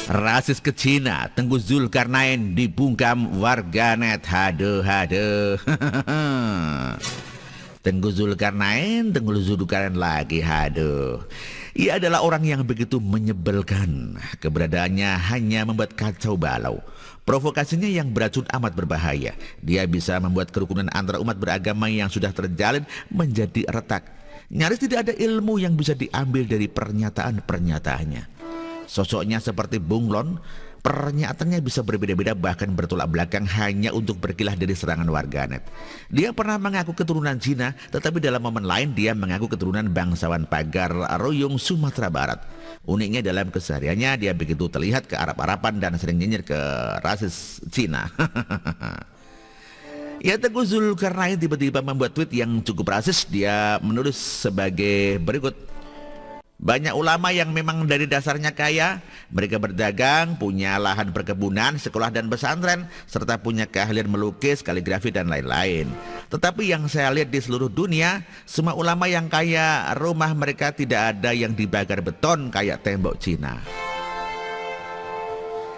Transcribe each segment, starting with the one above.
Rasis ke Cina, Tengku Zulkarnain dibungkam warganet. Haduh. Tengku Zulkarnain lagi, haduh. Ia adalah orang yang begitu menyebalkan. Keberadaannya hanya membuat kacau balau. Provokasinya yang beracun amat berbahaya. Dia bisa membuat kerukunan antara umat beragama yang sudah terjalin menjadi retak. Nyaris tidak ada ilmu yang bisa diambil dari pernyataan-pernyataannya. Sosoknya seperti bunglon, pernyataannya bisa berbeda-beda bahkan bertolak belakang hanya untuk berkilah dari serangan warganet. Dia pernah mengaku keturunan Cina, tetapi dalam momen lain dia mengaku keturunan bangsawan Pagar Ruyung Sumatera Barat. Uniknya dalam kesehariannya dia begitu terlihat ke Arab-Araban dan sering nyinyir ke rasis Cina. Ya, Tengku Zulkarnain tiba-tiba membuat tweet yang cukup rasis. Dia menulis sebagai berikut. Banyak ulama yang memang dari dasarnya kaya, mereka berdagang, punya lahan perkebunan, sekolah dan pesantren, serta punya keahlian melukis, kaligrafi dan lain-lain. Tetapi yang saya lihat di seluruh dunia, semua ulama yang kaya, rumah mereka tidak ada yang dibagar beton kayak tembok Cina.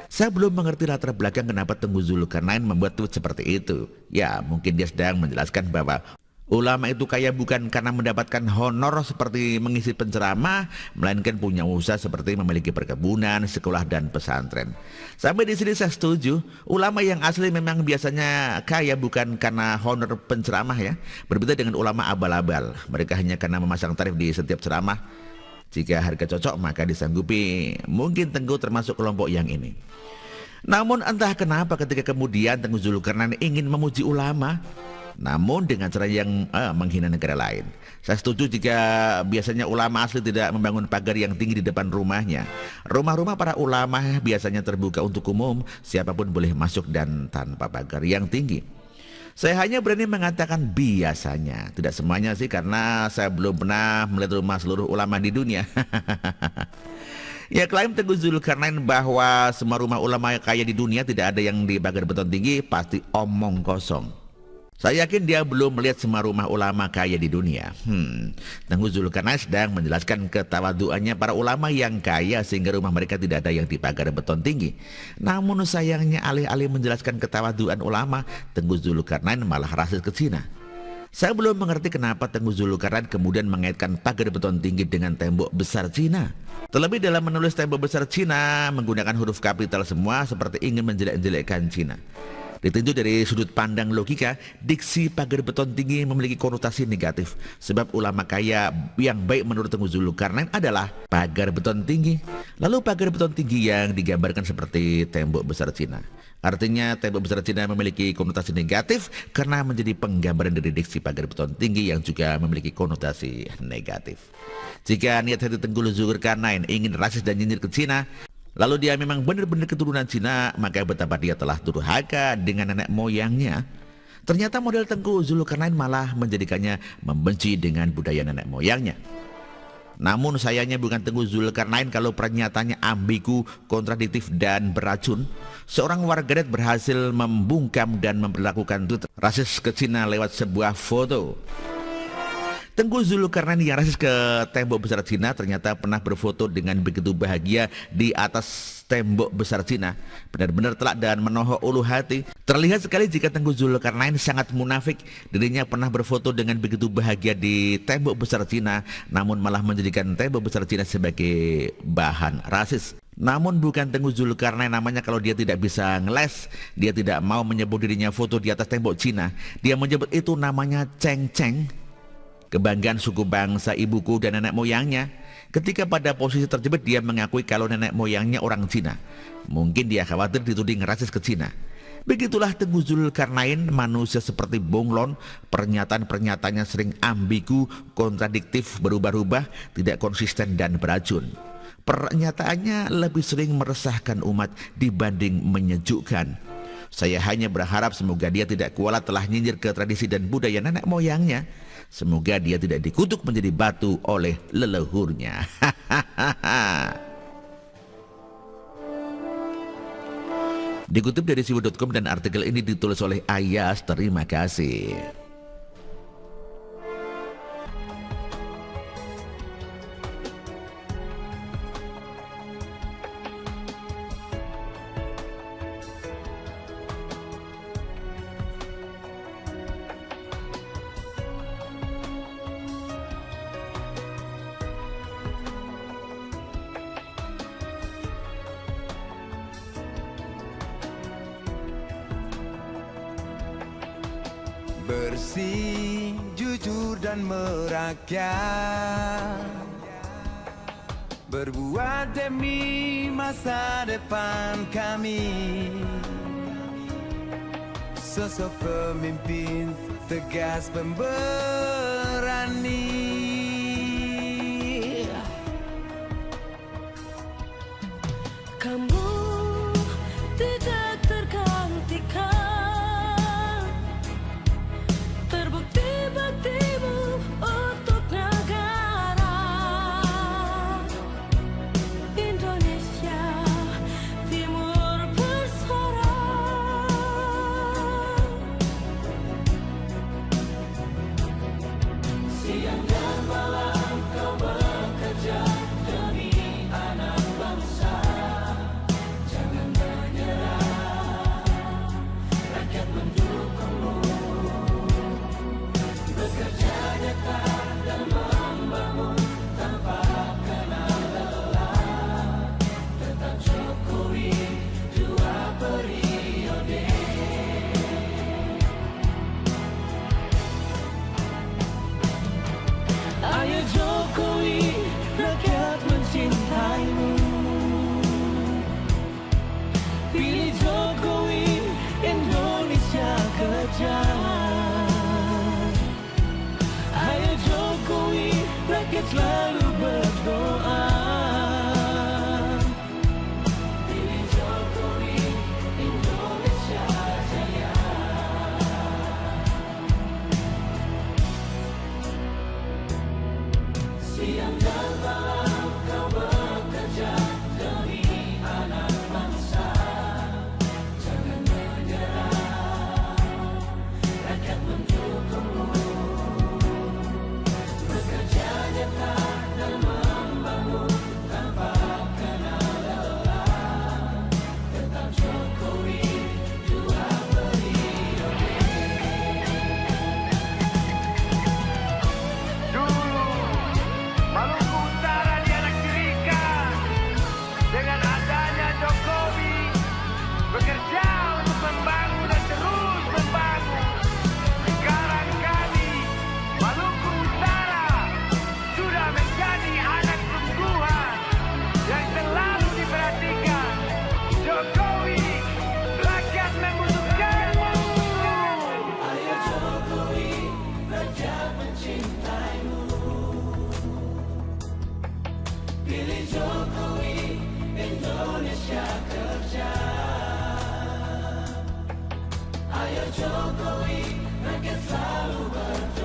Saya belum mengerti latar belakang kenapa Tengku Zulkarnain membuat tweet seperti itu. Ya, mungkin dia sedang menjelaskan bahwa ulama itu kaya bukan karena mendapatkan honor seperti mengisi penceramah, melainkan punya usaha seperti memiliki perkebunan, sekolah dan pesantren. Sampai di sini saya setuju, ulama yang asli memang biasanya kaya bukan karena honor penceramah ya. Berbeda dengan ulama abal-abal, mereka hanya karena memasang tarif di setiap ceramah. Jika harga cocok maka disanggupi. Mungkin Tengku termasuk kelompok yang ini. Namun entah kenapa ketika kemudian Tengku Zulkarnain ingin memuji ulama, namun dengan cara yang menghina negara lain. Saya setuju jika biasanya ulama asli tidak membangun pagar yang tinggi di depan rumahnya. Rumah-rumah para ulama biasanya terbuka untuk umum, siapapun boleh masuk dan tanpa pagar yang tinggi. Saya hanya berani mengatakan biasanya, tidak semuanya sih, karena saya belum pernah melihat rumah seluruh ulama di dunia. Ya, klaim Tengku Zulkarnain bahwa semua rumah ulama kaya di dunia tidak ada yang dipagar beton tinggi pasti omong kosong. Saya yakin dia belum melihat semua rumah ulama kaya di dunia. Tengku Zulkarnain sedang menjelaskan ketawaduannya para ulama yang kaya sehingga rumah mereka tidak ada yang dipagar beton tinggi. Namun sayangnya alih-alih menjelaskan ketawaduan ulama, Tengku Zulkarnain malah rasis ke Cina. Saya belum mengerti kenapa Tengku Zulkarnain kemudian mengaitkan pagar beton tinggi dengan tembok besar Cina. Terlebih dalam menulis tembok besar Cina menggunakan huruf kapital semua seperti ingin menjelek-jelekkan Cina. Ditinjau dari sudut pandang logika, diksi pagar beton tinggi memiliki konotasi negatif. Sebab ulama kaya yang baik menurut Tengku Zulkarnain adalah pagar beton tinggi. Lalu pagar beton tinggi yang digambarkan seperti tembok besar Cina. Artinya tembok besar Cina memiliki konotasi negatif karena menjadi penggambaran dari diksi pagar beton tinggi yang juga memiliki konotasi negatif. Jika niat hati Tengku Zulkarnain ingin rasis dan nyinyir ke Cina, lalu dia memang benar-benar keturunan Cina, maka betapa dia telah durhaka dengan nenek moyangnya. Ternyata model Tengku Zulkarnain malah menjadikannya membenci dengan budaya nenek moyangnya. Namun sayangnya bukan Tengku Zulkarnain kalau pernyataannya ambigu, kontradiktif dan beracun. Seorang warganet berhasil membungkam dan memperlakukan tweet rasis ke Cina lewat sebuah foto. Tengku Zulkarnain yang rasis ke tembok besar Cina ternyata pernah berfoto dengan begitu bahagia di atas tembok besar Cina. Benar-benar telak dan menohok ulu hati. Terlihat sekali jika Tengku Zulkarnain sangat munafik. Dirinya pernah berfoto dengan begitu bahagia di tembok besar Cina, namun malah menjadikan tembok besar Cina sebagai bahan rasis. Namun bukan Tengku Zulkarnain namanya kalau dia tidak bisa ngeles. Dia tidak mau menyebut dirinya foto di atas tembok Cina. Dia menyebut itu namanya ceng-ceng, kebanggaan suku bangsa ibuku dan nenek moyangnya. Ketika pada posisi tersebut dia mengakui kalau nenek moyangnya orang Cina. Mungkin dia khawatir dituding rasis ke Cina. Begitulah Tengku Zulkarnain, manusia seperti bunglon. Pernyataan-pernyataannya sering ambigu, kontradiktif, berubah-ubah, tidak konsisten dan beracun. Pernyataannya lebih sering meresahkan umat dibanding menyejukkan. Saya hanya berharap semoga dia tidak kualat telah nyinyir ke tradisi dan budaya nenek moyangnya. Semoga dia tidak dikutuk menjadi batu oleh leluhurnya. Dikutip dari siwu.com dan artikel ini ditulis oleh Ayas. Terima kasih. bersih, jujur dan merakyat, berbuat demi masa depan kami. Sosok pemimpin tegas pemberani. Kamu tidak tergantikan, terbukti baktimu untuk negara Indonesia Timur bersuara. Siang dan malam kau bekerja demi anak bangsa. Jangan menyerah, rakyat mendukungmu. Bekerja nyata dan membangun tanpa kenal lelah. Tetap Jokowi 2 periode. Ayo Jokowi, rakyat mencintaimu. Pilih Jokowi, Indonesia kerja. Ayo Jokowi, rakyat selalu berdoa. Pilih Jokowi, Indonesia jaya. Siang dan malam kau bekerja demi anak bangsa. Jangan menyerah, rakyat mendukungmu. Bekerja nyata dan membangun tanpa kenal lelah. Tetap Jokowi 2 periode. Dulu Maluku Utara dianak tirikan. Dengan adanya Jokowi bekerja untuk membangun dan terus membangun. Sekarang kami Maluku Utara sudah menjadi anak sungguhan yang selalu diperhatikan. Jokowi, rakyat membutuhkanmu. Ayo Jokowi, rakyat mencintaimu. Pilih Jokowi, Indonesia kerja. Ayo Jokowi, rakyat selalu berdoa.